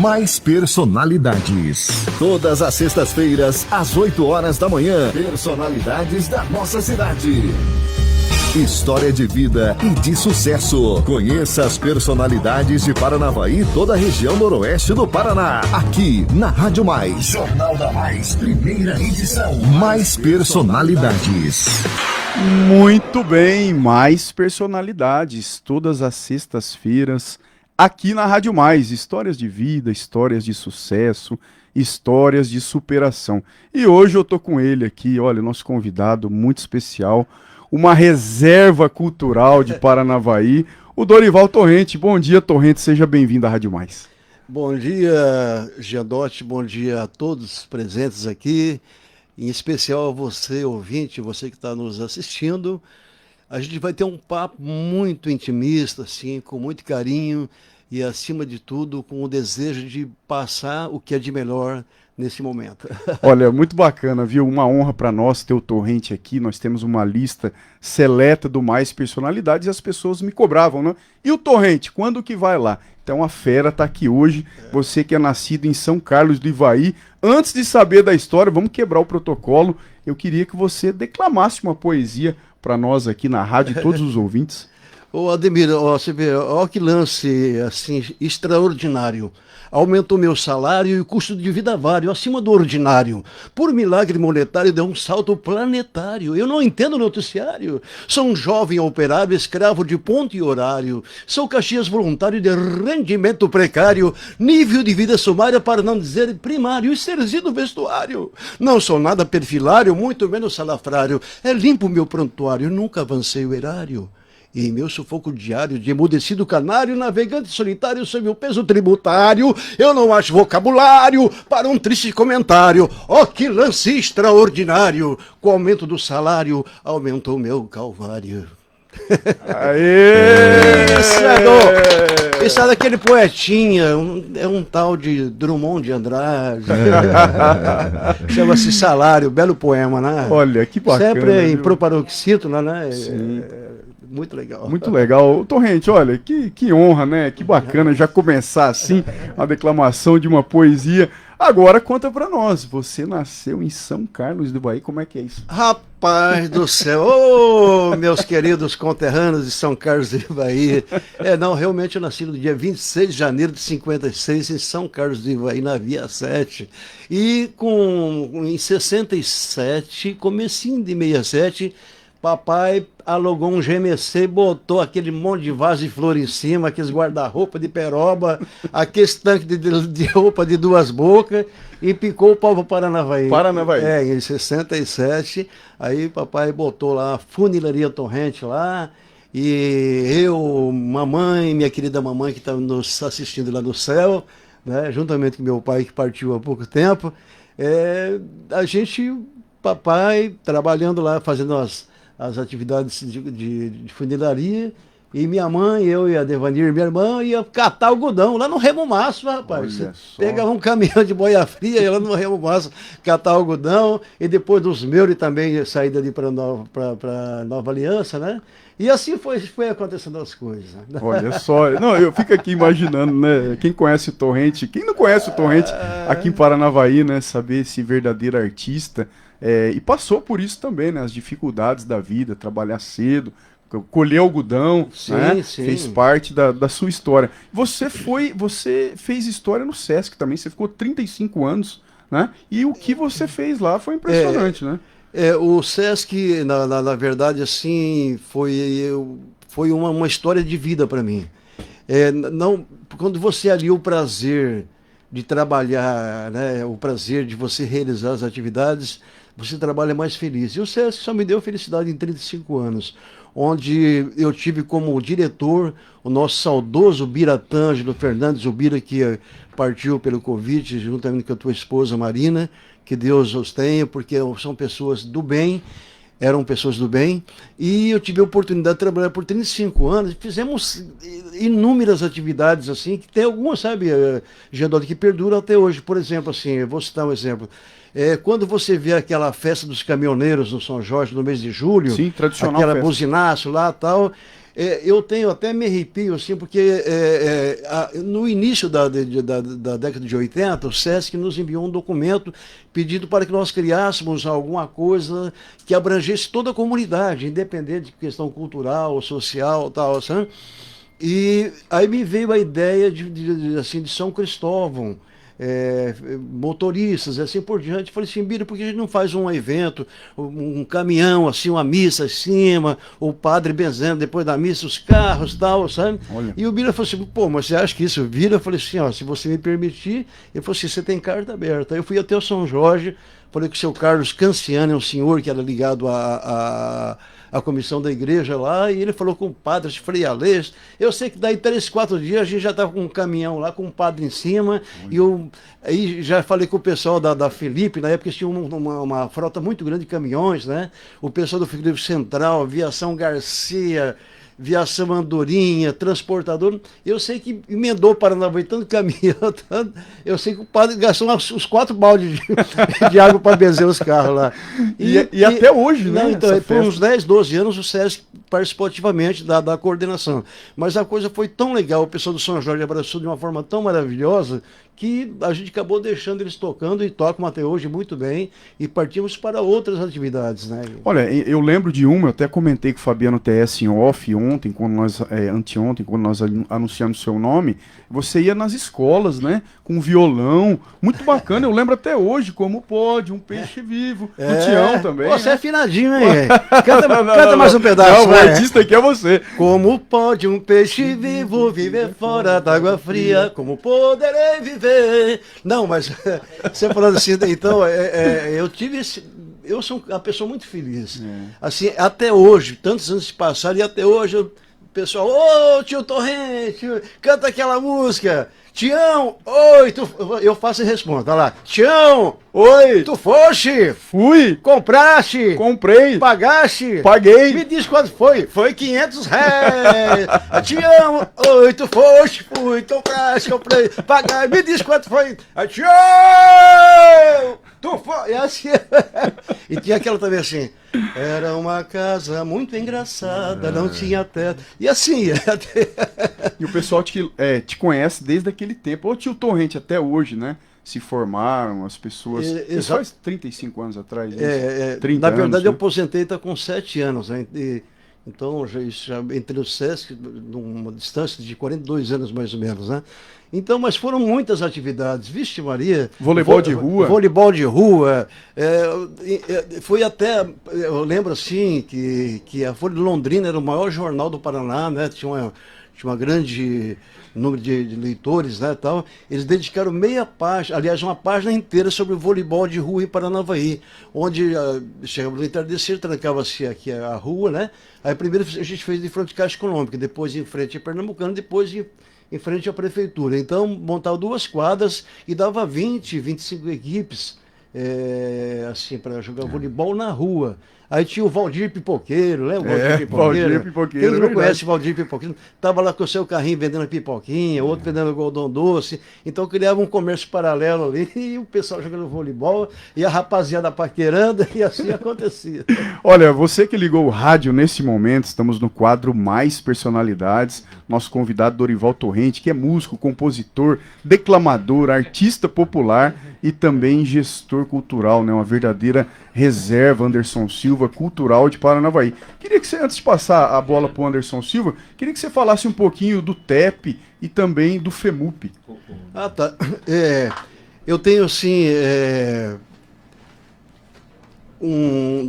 Mais personalidades. Todas as sextas-feiras, às 8 horas da manhã. Personalidades da nossa cidade. História de vida e de sucesso. Conheça as personalidades de Paranavaí e toda a região noroeste do Paraná. Aqui na Rádio Mais. Jornal da Mais, primeira edição. Mais personalidades. Muito bem, mais personalidades. Todas as sextas-feiras, aqui na Rádio Mais. Histórias de vida, histórias de sucesso, histórias de superação. E hoje eu tô com ele aqui, olha, nosso convidado muito especial, uma reserva cultural de Paranavaí, o Dorival Torrente. Bom dia, Torrente, seja bem-vindo à Rádio Mais. Bom dia, Giandotti, bom dia a todos presentes aqui, em especial a você, ouvinte, você que está nos assistindo. A gente vai ter um papo muito intimista, assim, com muito carinho e, acima de tudo, com o desejo de passar o que é de melhor nesse momento. Olha, muito bacana, viu? Uma honra para nós ter o Torrente aqui. Nós temos uma lista seleta do Mais Personalidades e as pessoas me cobravam, né? E o Torrente, quando que vai lá? Então a fera tá aqui hoje. Você que é nascido em São Carlos do Ivaí, antes de saber da história, vamos quebrar o protocolo. Eu queria que você declamasse uma poesia para nós aqui na rádio e todos os ouvintes. Ô Ademir, você vê, ó que lance assim extraordinário. Aumentou meu salário e o custo de vida vário, acima do ordinário. Por milagre monetário deu um salto planetário. Eu não entendo o noticiário. Sou um jovem operário, escravo de ponto e horário. Sou Caxias voluntário de rendimento precário. Nível de vida sumária, para não dizer primário. E serzido vestuário. Não sou nada perfilário, muito menos salafrário. É limpo meu prontuário, nunca avancei o erário. E em meu sufoco diário de emudecido canário, navegante solitário sob o peso tributário, eu não acho vocabulário para um triste comentário. Oh, que lance extraordinário! Com o aumento do salário, aumentou meu calvário. Aê! Isso é daquele poetinha, é um tal de Drummond de Andrade. Chama-se Salário, belo poema, né? Olha, que bacana. Sempre em proparoxítono, né? Sim. Muito legal. Muito legal. Torrente, olha, que honra, né? Que bacana já começar assim, a declamação de uma poesia. Agora conta pra nós, você nasceu em São Carlos do Ivaí, como é que é isso? Rapaz do céu, ô meus queridos conterrâneos de São Carlos do Ivaí. Não, realmente eu nasci no dia 26 de janeiro de 56 em São Carlos do Ivaí, na Via 7. E em 67, comecinho de 67, papai alugou um GMC, botou aquele monte de vaso de flor em cima, aqueles guarda-roupa de peroba, aqueles tanques de roupa de duas bocas e picou o pau para Paranavaí. Paranavaí. Em 67, aí papai botou lá a Funilaria Torrente lá, e eu, mamãe, minha querida mamãe que está nos assistindo lá no céu, né, juntamente com meu pai que partiu há pouco tempo, papai trabalhando lá, fazendo as atividades de funilaria, e minha mãe, eu e a Devanir, minha irmã, ia catar algodão lá no Remo Maço, rapaz. Pegava um caminhão de boia fria, ia lá no Remo Maço catar algodão, e depois dos meus também saí dali para Nova Aliança, né? E assim foi acontecendo as coisas. Olha só, não, eu fico aqui imaginando, né? Quem conhece o Torrente, quem não conhece o Torrente aqui em Paranavaí, né? Saber esse verdadeiro artista. E passou por isso também, né? As dificuldades da vida, trabalhar cedo, colher algodão, sim, né? Sim. Fez parte da sua história. Você fez história no Sesc também, você ficou 35 anos, né? E o que você fez lá foi impressionante, né? O Sesc, na verdade, assim, foi uma história de vida para mim. Quando você alia o prazer de trabalhar, né? O prazer de você realizar as atividades, você trabalha mais feliz. E o Sesc só me deu felicidade em 35 anos, onde eu tive como diretor o nosso saudoso Biratângelo Fernandes, o Bira que partiu pelo Covid, juntamente com a tua esposa Marina, que Deus os tenha, porque são pessoas do bem, eram pessoas do bem, e eu tive a oportunidade de trabalhar por 35 anos, fizemos inúmeras atividades, assim, que tem algumas, sabe, Giandotti, que perduram até hoje. Por exemplo, assim, eu vou citar um exemplo. Quando você vê aquela festa dos caminhoneiros no São Jorge, no mês de julho, sim, tradicional aquela festa. buzinaço lá e tal, eu tenho até me arrepio, assim, porque no início da década de 80, o SESC nos enviou um documento pedindo para que nós criássemos alguma coisa que abrangesse toda a comunidade, independente de questão cultural, social, tal, sabe? E aí me veio a ideia assim, de São Cristóvão, motoristas, assim por diante. Falei assim, Bira, por que a gente não faz um evento, um caminhão, assim, uma missa em cima, o padre benzendo depois da missa, os carros e tal, sabe? Olha. E o Bira falou assim, pô, mas você acha que isso vira? Eu falei assim, ó, se você me permitir, ele falou assim, você tem carta aberta. Aí eu fui até o São Jorge, falei com o seu Carlos Canciano, é um senhor que era ligado a comissão da igreja lá, e ele falou com o padre Frei Alês. Eu sei que daí 3, 4 dias a gente já estava com um caminhão lá, com um padre em cima, e aí já falei com o pessoal da Felipe, na época tinha uma frota muito grande de caminhões, né? O pessoal do Frigorífico Central, Aviação Garcia, Viação Andorinha, transportador. Eu sei que emendou Paranavaí, tanto caminhão, tanto. Eu sei que o padre gastou uns 4 baldes de água para benzer os carros lá. E até hoje, né? Não, então, por uns 10, 12 anos o SESC participou ativamente da coordenação. Mas a coisa foi tão legal, o pessoal do São Jorge abraçou de uma forma tão maravilhosa que a gente acabou deixando eles tocando e tocam até hoje muito bem e partimos para outras atividades, né? Olha, eu lembro de uma, eu até comentei com o Fabiano TS em off ontem, anteontem, quando nós anunciamos seu nome, você ia nas escolas, né, com violão, muito bacana, eu lembro até hoje, como pode, um peixe vivo, o Tião também. Você né? é afinadinho, hein? Canta mais um pedaço. Não, o artista aqui é você. Como pode um peixe vivo viver fora d'água fria? Como poderei viver? Não, mas você falando assim, então, eu tive eu sou uma pessoa muito feliz. Assim, até hoje, tantos anos se passaram, e até hoje o pessoal, ô tio Torrente, canta aquela música. Tião, oi, eu faço e respondo, olha lá. Tião, oi, tu foste? Fui. Compraste? Comprei. Pagaste? Paguei. Me diz quanto foi? Foi R$500. Tião, oi, tu foste? Fui, compraste, comprei, pagai. Me diz quanto foi? Tião, tu foi? E assim, e tinha aquela também assim. Era uma casa muito engraçada, não tinha teto. E assim. E o pessoal te conhece desde aquele tempo. Ô tio Torrente, até hoje, né? Se formaram, as pessoas. Isso faz 35 anos atrás. 30 na verdade, anos, eu né? aposentei está com 7 anos. Né? Então, já entrei no SESC, numa distância de 42 anos mais ou menos, né? Então, mas foram muitas atividades. Vixe Maria. Voleibol de rua. Voleibol de rua. Foi até, eu lembro assim, que a Folha de Londrina era o maior jornal do Paraná, né? Tinha uma grande número de leitores, né, tal. Eles dedicaram meia página, aliás, uma página inteira sobre o voleibol de rua em Paranavaí, onde chegava no entardecer, trancava-se aqui a rua, né? Aí primeiro a gente fez de frente à Caixa Econômica, depois em frente a Pernambucano, depois em frente à prefeitura. Então, montava 2 quadras e dava 20, 25 equipes, assim, para jogar voleibol na rua. Aí tinha o Valdir Pipoqueiro, lembra o Valdir Pipoqueiro? Valdir Pipoqueiro. Quem não conhece o Valdir Pipoqueiro? Tava lá com o seu carrinho vendendo pipoquinha, outro vendendo algodão doce. Então criava um comércio paralelo ali e o pessoal jogando voleibol e a rapaziada paquerando e assim acontecia. Olha, você que ligou o rádio nesse momento, estamos no quadro Mais Personalidades. Nosso convidado Dorival Torrente, que é músico, compositor, declamador, artista popular e também gestor cultural, né? Uma verdadeira reserva, Anderson Silva, cultural de Paranavaí. Queria que você, antes de passar a bola para o Anderson Silva, queria que você falasse um pouquinho do TEP e também do FEMUP. Ah, tá. Eu tenho, assim,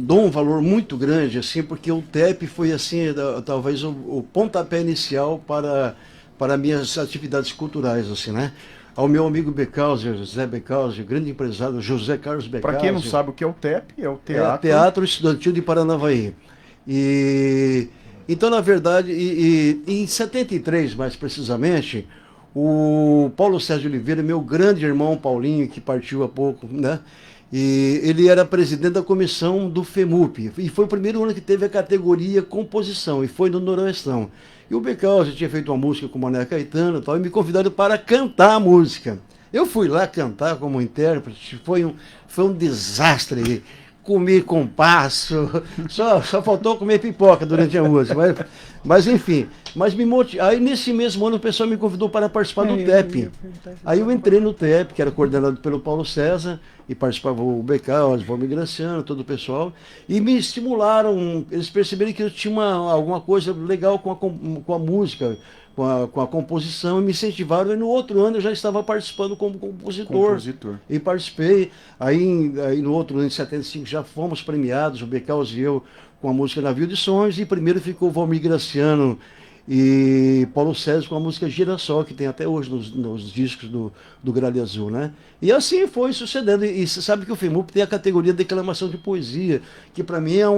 dou um valor muito grande, assim, porque o TEP foi, assim, talvez o pontapé inicial para minhas atividades culturais, assim, né? Ao meu amigo Becauser, José Becauser, grande empresário, José Carlos Becauser. Para quem não sabe o que é o TEP, é o Teatro... Teatro Estudantil de Paranavaí. Então, na verdade, em 73, mais precisamente, o Paulo Sérgio Oliveira, meu grande irmão Paulinho, que partiu há pouco, né? E ele era presidente da comissão do FEMUP. E foi o primeiro ano que teve a categoria composição, e foi no Noroestão. E o Becauser tinha feito uma música com o Mané Caetano e tal, e me convidaram para cantar a música. Eu fui lá cantar como intérprete, foi um desastre comer compasso, só faltou comer pipoca durante a música. Mas enfim, aí nesse mesmo ano o pessoal me convidou para participar do TEP. Aí eu entrei no TEP, que era coordenado pelo Paulo César, e participava o Becal, o Valmir Graciano, todo o pessoal, e me estimularam, eles perceberam que eu tinha alguma coisa legal com a música, com a composição, e me incentivaram, e no outro ano eu já estava participando como compositor. E participei. Aí no outro ano, em 75, já fomos premiados, o Becaus e eu, com a música Navio de Sonhos, e primeiro ficou o Valmir Graciano e Paulo César com a música Girassol, que tem até hoje nos discos do Gralha Azul, né? E assim foi sucedendo. E você sabe que o FEMUP tem a categoria de declamação de poesia, que para mim é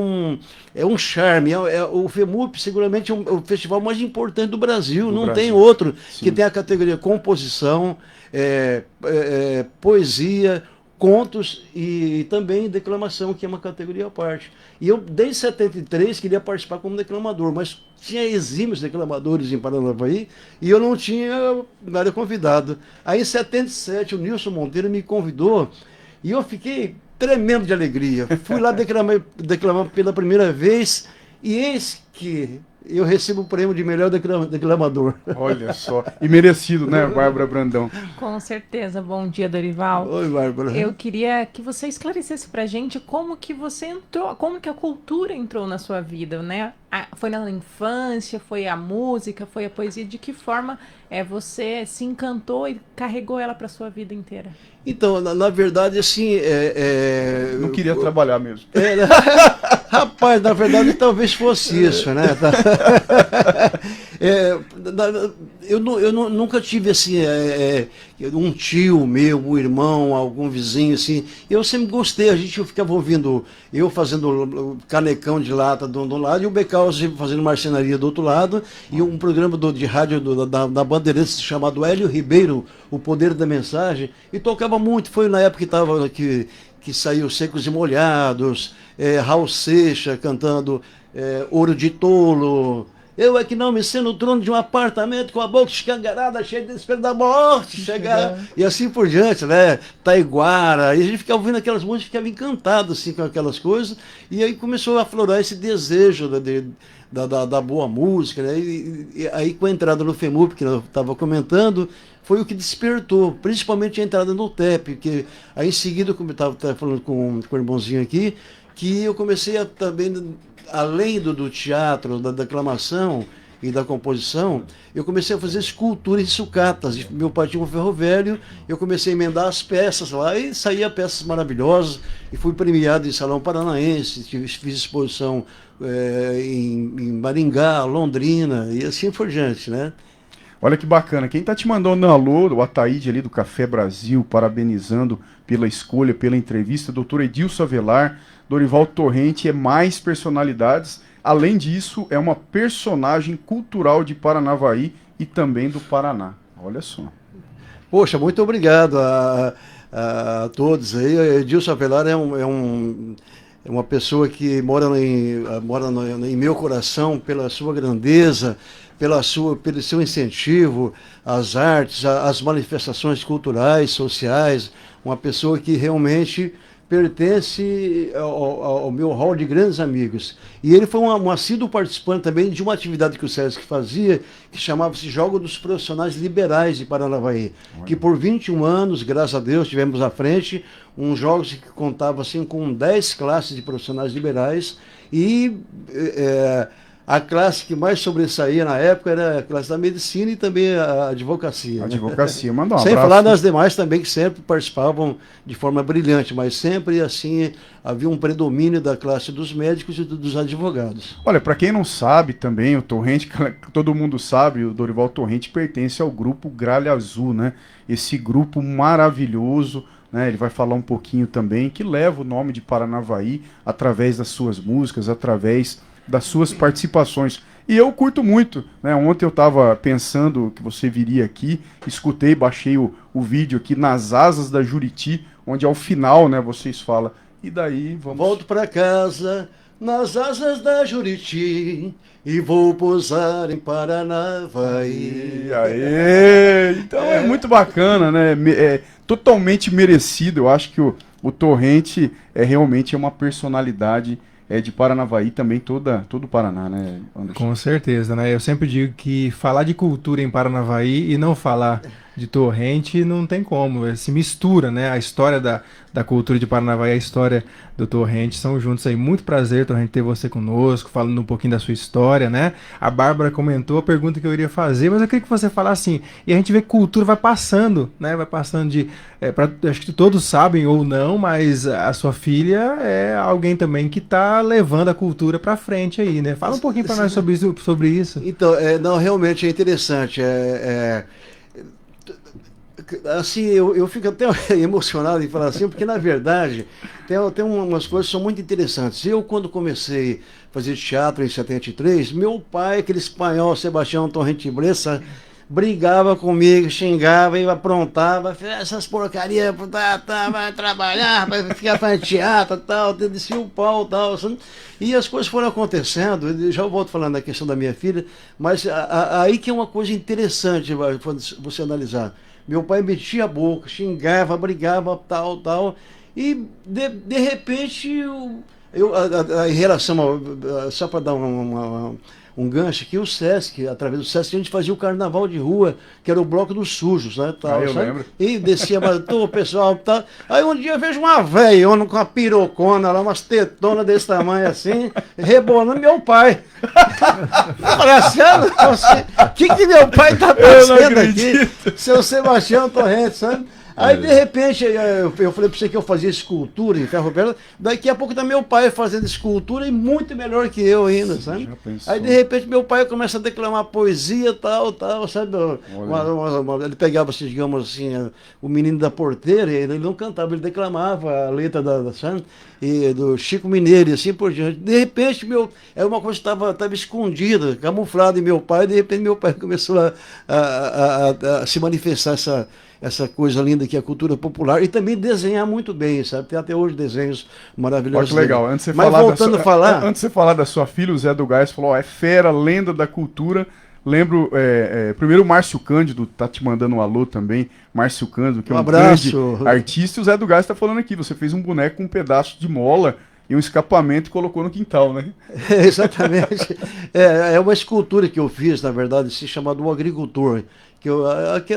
um charme. O FEMUP seguramente é o festival mais importante do Brasil. Não tem outro. Sim. Que tem a categoria composição, poesia, contos e também declamação, que é uma categoria à parte. E eu, desde 73, queria participar como declamador, mas tinha exímios declamadores em Paranavaí e eu não tinha nada convidado. Aí em 77 o Nilson Monteiro me convidou e eu fiquei tremendo de alegria. Fui lá declamar pela primeira vez e eis que eu recebo o prêmio de melhor declamador. Olha só. E merecido, né, Bárbara Brandão? Com certeza. Bom dia, Dorival. Oi, Bárbara. Eu queria que você esclarecesse pra gente como que você entrou, como que a cultura entrou na sua vida, né? Foi na infância, foi a música, foi a poesia? De que forma você se encantou e carregou ela pra sua vida inteira? Então, na verdade, assim... Não queria trabalhar mesmo. Rapaz, na verdade, talvez fosse isso, né? Eu nunca tive, assim, um tio meu, um irmão, algum vizinho, assim. Eu sempre gostei, a gente ficava ouvindo, eu fazendo canecão de lata de um lado e o Becal fazendo marcenaria do outro lado, e um programa de rádio da Bandeirantes chamado Hélio Ribeiro, O Poder da Mensagem, e tocava muito. Foi na época que saiu Secos e Molhados, Raul Seixas cantando Ouro de Tolo. Eu é que não me sei no trono de um apartamento com a boca escangarada, cheia de espelho da morte, chegar. E assim por diante, né? Taiguara. E a gente ficava ouvindo aquelas músicas, ficava encantado assim, com aquelas coisas. E aí começou a aflorar esse desejo da boa música, né? E aí com a entrada no FEMUP, que eu estava comentando, foi o que despertou, principalmente a entrada no TEP, que aí em seguida, como eu estava falando com o irmãozinho aqui, que eu comecei a também, além do teatro, da declamação e da composição, eu comecei a fazer esculturas e sucatas. Meu pai tinha um ferro velho, eu comecei a emendar as peças lá e saía peças maravilhosas, e fui premiado em Salão Paranaense, fiz exposição em Maringá, Londrina, e assim por diante, né? Olha que bacana. Quem tá te mandando um alô, o Ataíde ali do Café Brasil, parabenizando pela escolha, pela entrevista, doutor Edilson Avelar, Dorival Torrente, é mais personalidades. Além disso, é uma personagem cultural de Paranavaí e também do Paraná. Olha só. Poxa, muito obrigado a todos aí. Edilson Avelar é uma pessoa que mora em meu coração pela sua grandeza, pelo seu incentivo às artes, às manifestações culturais, sociais, uma pessoa que realmente pertence ao meu hall de grandes amigos. E ele foi um assíduo participante também de uma atividade que o Sesc fazia, que chamava-se Jogo dos Profissionais Liberais de Paranavaí, que por 21 anos, graças a Deus, tivemos à frente jogos que contavam assim, com 10 classes de profissionais liberais, e a classe que mais sobressaía na época era a classe da medicina e também a advocacia. A advocacia, manda um Sem abraço. falar das demais também, que sempre participavam de forma brilhante, mas sempre assim havia um predomínio da classe dos médicos e dos advogados. Olha, para quem não sabe também, o Torrente, todo mundo sabe, o Dorival Torrente pertence ao grupo Gralha Azul, né? Esse grupo maravilhoso, né? Ele vai falar um pouquinho também, que leva o nome de Paranavaí através das suas músicas, através das suas participações. E eu curto muito, né? Ontem eu estava pensando que você viria aqui, escutei, baixei o vídeo aqui Nas Asas da Juriti, onde ao final, né, vocês falam, e daí vamos... Volto para casa nas asas da Juriti e vou pousar em Paranavaí. Aê! Então é muito bacana, né? É totalmente merecido. Eu acho que o o Torrente realmente é uma personalidade de Paranavaí, também todo o Paraná, né, Anderson? Com certeza, né? Eu sempre digo que falar de cultura em Paranavaí e não falar de Torrente não tem como, se mistura, né? A história da cultura de Paranavaí e a história do Torrente são juntos aí. Muito prazer, Torrente, ter você conosco, falando um pouquinho da sua história, né? A Bárbara comentou a pergunta que eu iria fazer, mas eu queria que você falasse assim, e a gente vê que cultura vai passando, né? Vai passando acho que todos sabem ou não, mas a sua filha é alguém também que está levando a cultura para frente aí, né? Fala um pouquinho para nós sobre isso. Então, não, realmente é interessante. Assim, eu fico até emocionado em falar assim, porque na verdade tem umas coisas que são muito interessantes. Eu, quando comecei a fazer teatro em 73, meu pai, aquele espanhol Sebastião Torrente Bressa, brigava comigo, xingava e aprontava, essas porcarias, vai trabalhar, vai ficar fazendo teatro, tal, descia o pau, tal, assim. E as coisas foram acontecendo. Já volto falando da questão da minha filha, mas aí que é uma coisa interessante você analisar. Meu pai metia a boca, xingava, brigava, tal, e de repente, em relação só para dar um gancho aqui, o Sesc, através do Sesc, a gente fazia o carnaval de rua, que era o bloco dos sujos, né? Tal, eu lembro. E descia, o pessoal, tal. Aí um dia eu vejo uma velhona com uma pirocona lá, umas tetonas desse tamanho assim, rebolando meu pai. O que meu pai tá fazendo aqui? Seu Sebastião Torrente, sabe? Aí, de repente, eu falei pra você que eu fazia escultura em ferro velho. Daqui a pouco tá meu pai fazendo escultura e muito melhor que eu ainda, sabe? Aí, de repente, meu pai começa a declamar poesia, tal, sabe? Ele pegava, assim, digamos assim, o menino da porteira, ele não cantava, ele declamava a letra sabe? E do Chico Mineiro e assim por diante. De repente, era uma coisa que estava escondida, camuflada em meu pai, e de repente meu pai começou a se manifestar essa coisa linda que é a cultura popular, e também desenhar muito bem, sabe? Tem até hoje desenhos maravilhosos. Olha que legal. Antes de você falar da sua filha, o Zé do Gás falou, é fera, lenda da cultura. Lembro, primeiro o Márcio Cândido tá te mandando um alô também. Márcio Cândido, que é um grande artista. E o Zé do Gás tá falando aqui, você fez um boneco com um pedaço de mola e um escapamento e colocou no quintal, né? Exatamente. É uma escultura que eu fiz, na verdade, se chamado O Agricultor.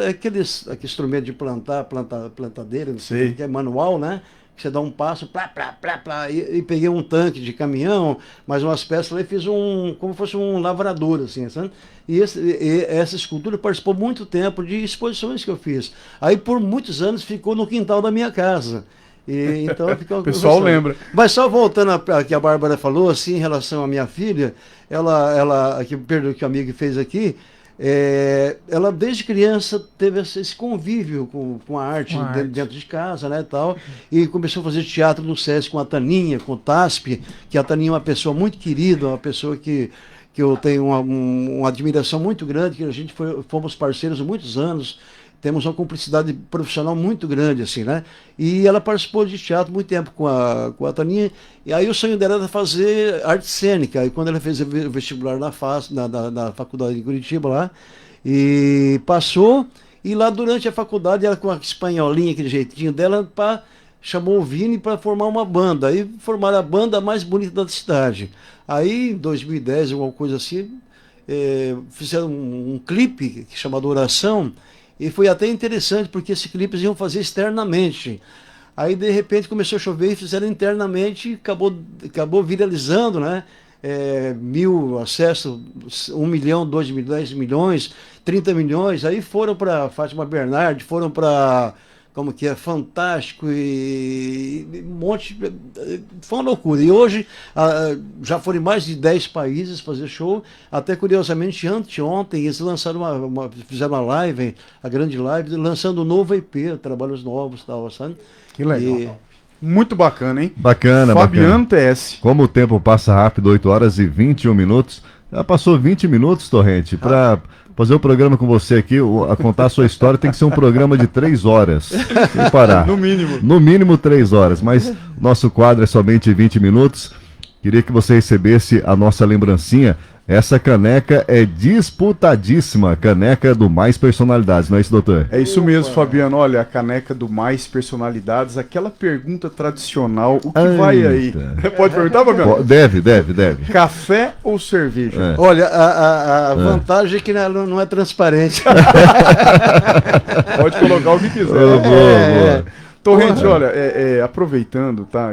Aquele instrumento de plantadeira, não sei, que é manual, né? Que você dá um passo, e peguei um tanque de caminhão, mais umas peças lá e fiz como fosse um lavrador, assim, sabe? E essa escultura participou muito tempo de exposições que eu fiz. Aí, por muitos anos, ficou no quintal da minha casa. Então, o pessoal lembra. Mas só voltando ao que a Bárbara falou, assim, em relação à minha filha, que o amigo fez aqui, ela desde criança teve esse convívio com a arte dentro de casa, né, tal, e começou a fazer teatro no Sesc com a Taninha, com o Taspi, que a Taninha é uma pessoa muito querida, uma pessoa que eu tenho uma admiração muito grande, que a gente fomos parceiros há muitos anos, temos uma cumplicidade profissional muito grande, assim, né? E ela participou de teatro muito tempo com a Taninha, e aí o sonho dela era fazer arte cênica, e quando ela fez o vestibular na faculdade de Curitiba lá, e passou, e lá durante a faculdade, ela com a espanholinha, aquele jeitinho dela, chamou o Vini para formar uma banda, aí formaram a banda mais bonita da cidade. Aí, em 2010, alguma coisa assim, fizeram um clipe chamado Oração. E foi até interessante, porque esse clipe eles iam fazer externamente. Aí, de repente, começou a chover e fizeram internamente, e acabou viralizando, né? 1.000 acessos, 1 milhão, 2 milhões, 10 milhões, 30 milhões. Aí foram para Fátima Bernardes, foram para... Como que é? Fantástico e um monte... Foi uma loucura. E hoje já foram em mais de 10 países fazer show. Até curiosamente, anteontem, eles lançaram fizeram uma live, a grande live, lançando um novo EP, trabalhos novos e tal, sabe? Que legal. Muito bacana, hein? Bacana, Fabiano TS. Como o tempo passa rápido, 8 horas e 21 minutos. Já passou 20 minutos, Torrente, para... fazer o programa com você aqui, a contar a sua história, tem que ser um programa de 3 horas, sem parar. No mínimo. No mínimo 3 horas, mas nosso quadro é somente 20 minutos. Queria que você recebesse a nossa lembrancinha. Essa caneca é disputadíssima, caneca do Mais Personalidades, não é isso, doutor? É isso mesmo, Fabiano. Olha, a caneca do Mais Personalidades, aquela pergunta tradicional, o que vai aí? Pode perguntar, Fabiano? Deve. Café ou cerveja? Olha, a vantagem é que não é transparente. Pode colocar o que quiser. Boa. Torrente, olha, aproveitando, tá?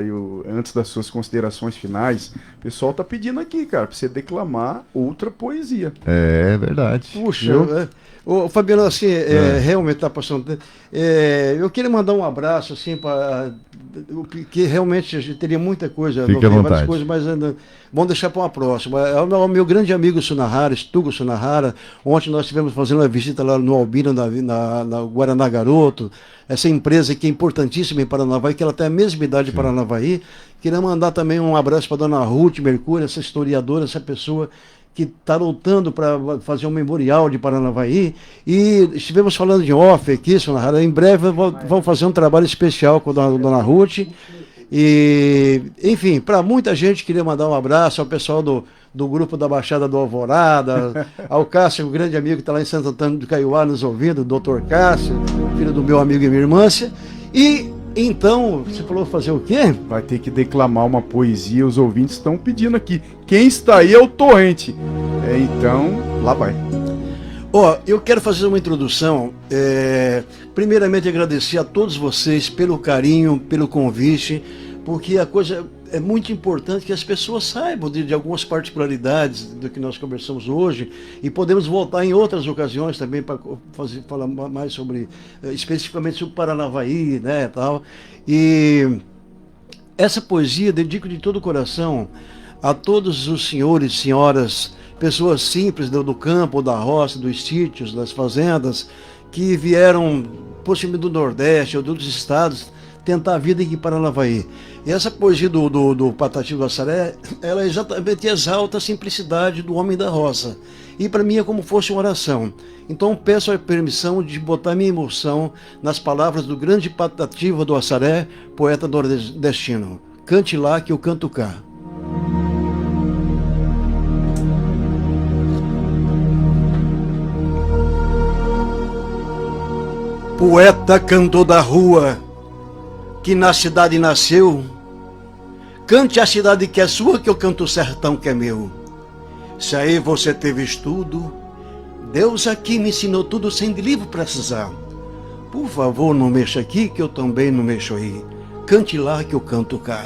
Antes das suas considerações finais, o pessoal tá pedindo aqui, cara, pra você declamar outra poesia. É verdade. Puxa, o Fabiano, assim, realmente está passando. Eu queria mandar um abraço, assim, para. Que realmente a gente teria muita coisa, Fique à vontade. coisas, mas vamos deixar para uma próxima. É o meu grande amigo Sunahara, Stugo Sunahara. Ontem nós estivemos fazendo uma visita lá no Albino, na Guaraná Garoto. Essa empresa que é importantíssima em Paranavaí, que ela tem a mesma idade de Paranavaí. Queria mandar também um abraço para a dona Ruth Mercúrio, essa historiadora, essa pessoa que está lutando para fazer um memorial de Paranavaí, e estivemos falando de off aqui, Sunahara. Em breve vamos fazer um trabalho especial com a dona Ruth, e enfim, para muita gente queria mandar um abraço ao pessoal do grupo da Baixada do Alvorada, ao Cássio, um grande amigo que está lá em Santo Antônio do Caiuá nos ouvindo, o doutor Cássio, filho do meu amigo e minha irmã, e então, você falou fazer o quê? Vai ter que declamar uma poesia, os ouvintes estão pedindo aqui. Quem está aí é o Torrente. Então, lá vai. Eu quero fazer uma introdução. Primeiramente, agradecer a todos vocês pelo carinho, pelo convite, porque a coisa é muito importante que as pessoas saibam de algumas particularidades do que nós conversamos hoje, e podemos voltar em outras ocasiões também para falar mais sobre, especificamente sobre Paranavaí, né, tal. E essa poesia dedico de todo o coração a todos os senhores e senhoras, pessoas simples do campo, da roça, dos sítios, das fazendas, que vieram possivelmente do Nordeste ou de outros estados tentar a vida aqui em Paranavaí. E essa poesia do Patati do Assaré, ela exatamente exalta a simplicidade do homem da roça. E para mim é como fosse uma oração. Então peço a permissão de botar minha emoção nas palavras do grande Patativa do Assaré, poeta nordestino. Cante lá que eu canto cá. Poeta cantor da rua, que na cidade nasceu, cante a cidade que é sua, que eu canto o sertão que é meu. Se aí você teve estudo, Deus aqui me ensinou tudo sem de livro precisar. Por favor, não mexa aqui, que eu também não mexo aí. Cante lá que eu canto cá.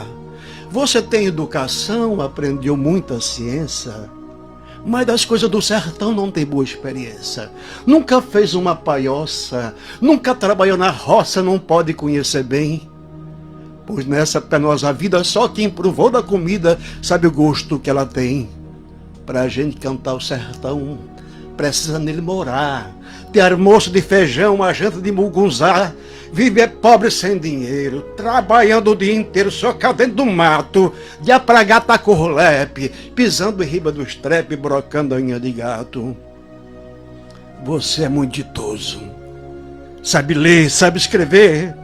Você tem educação, aprendeu muita ciência, mas das coisas do sertão não tem boa experiência. Nunca fez uma paioça, nunca trabalhou na roça, não pode conhecer bem. Pois nessa penosa vida só quem provou da comida sabe o gosto que ela tem. Pra gente cantar o sertão, precisa nele morar, ter almoço de feijão, uma janta de mugunzá. Viver pobre sem dinheiro, trabalhando o dia inteiro, socado dentro do mato, de apragata corlepe, pisando em riba do estrepe, brocando a unha de gato. Você é muito ditoso, sabe ler, sabe escrever,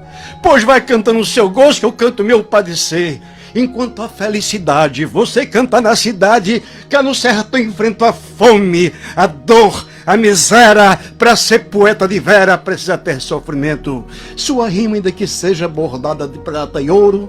pois vai cantando o seu gosto que eu canto o meu padecer. Enquanto a felicidade você canta na cidade, que no sertão enfrenta a fome, a dor, a miséria. Para ser poeta de vera precisa ter sofrimento. Sua rima, ainda que seja bordada de prata e ouro,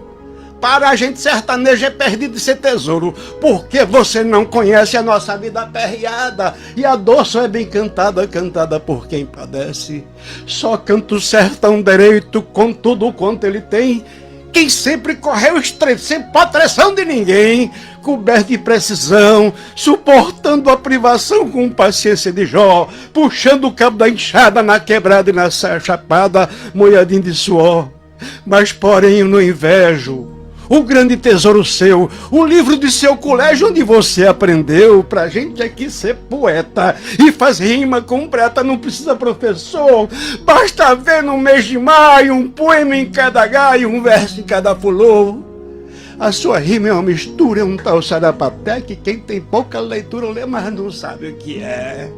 para a gente sertaneja é perdido de ser tesouro. Porque você não conhece a nossa vida aperreada, e a dor só é bem cantada, cantada por quem padece. Só canta o sertão direito com tudo quanto ele tem, quem sempre correu estreito, sem patrão de ninguém, coberto de precisão, suportando a privação com paciência de Jó, puxando o cabo da enxada na quebrada e na saia chapada, molhadinho de suor. Mas porém eu não invejo o grande tesouro seu, o livro de seu colégio onde você aprendeu. Pra gente aqui ser poeta e fazer rima completa não precisa professor, basta ver no mês de maio um poema em cada galho, um verso em cada fulô. A sua rima é uma mistura, é um tal sarapaté que quem tem pouca leitura lê, mas não sabe o que é.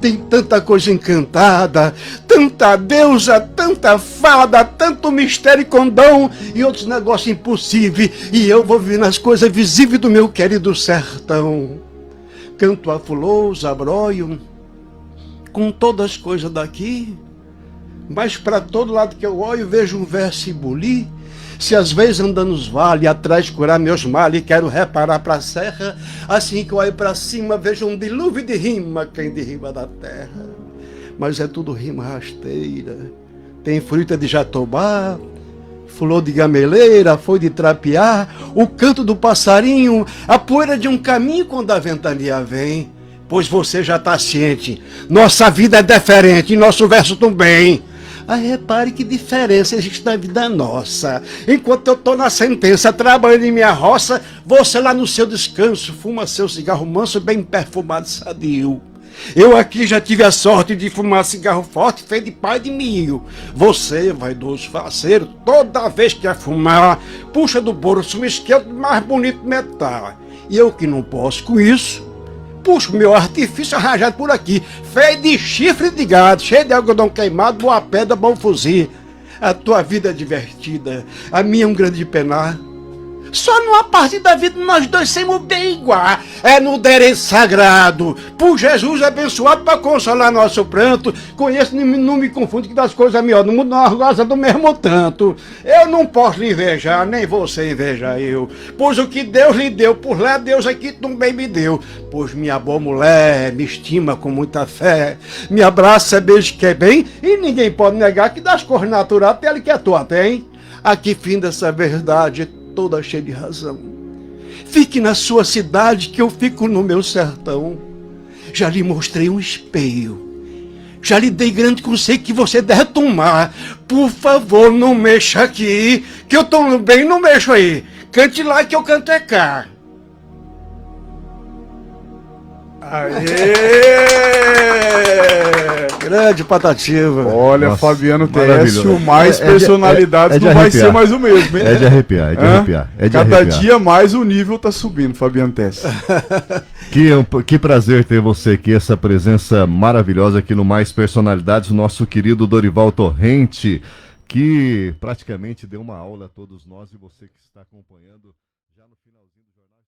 Tem tanta coisa encantada, tanta deusa, tanta fada, tanto mistério e condão e outros negócios impossíveis. E eu vou vivendo as coisas visíveis do meu querido sertão. canto afulou, zabróio, com todas as coisas daqui, mas para todo lado que eu olho vejo um verso bulir. Se às vezes andando nos vales, atrás curar meus males, quero reparar para a serra, assim que eu olho para cima vejo um dilúvio de rima, quem derriba da terra. Mas é tudo rima rasteira, tem fruta de jatobá, flor de gameleira, foi de trapear, o canto do passarinho, a poeira de um caminho quando a ventania vem. Pois você já está ciente, nossa vida é diferente, e nosso verso também. Aí repare que diferença existe na vida nossa. Enquanto eu tô na sentença, trabalhando em minha roça, você lá no seu descanso, fuma seu cigarro manso, bem perfumado e sadio. Eu aqui já tive a sorte de fumar cigarro forte, feito de pai de milho. Você, vaidoso faceiro, toda vez que ia fumar, puxa do bolso um esqueleto mais bonito metal. E eu que não posso com isso, puxa o meu artifício arranjado por aqui, feio de chifre de gado, cheio de algodão queimado, boa pedra, bom fuzil. A tua vida é divertida, a minha é um grande penar. Só numa parte da vida nós dois somos bem igual. É no derem sagrado, por Jesus abençoado para consolar nosso pranto. Conheço, não me confunde que das coisas melhores no mundo nós gozamos do mesmo tanto. Eu não posso lhe invejar, nem você inveja eu. Pois o que Deus lhe deu, por lá Deus aqui também me deu. Pois minha boa mulher me estima com muita fé, me abraça, beija que é bem, e ninguém pode negar que das cores naturais ele que a tua tem. Aqui fim dessa verdade toda cheia de razão. Fique na sua cidade que eu fico no meu sertão. Já lhe mostrei um espelho, já lhe dei grande conselho que você deve tomar. Por favor, não mexa aqui, que eu tô no bem, não mexo aí. Cante lá que eu canto é cá. Aê! Grande Patativa. Olha, Nossa, Fabiano maravilhoso. Técio, mais personalidades de não vai arrepiar. ser mais o mesmo, hein? É de arrepiar, é de Hã? arrepiar. É de Cada arrepiar. dia mais o nível tá subindo, Fabiano Técio. Que prazer ter você aqui, essa presença maravilhosa aqui no Mais Personalidades, o nosso querido Dorival Torrente, que praticamente deu uma aula a todos nós e você que está acompanhando já no finalzinho do jornal.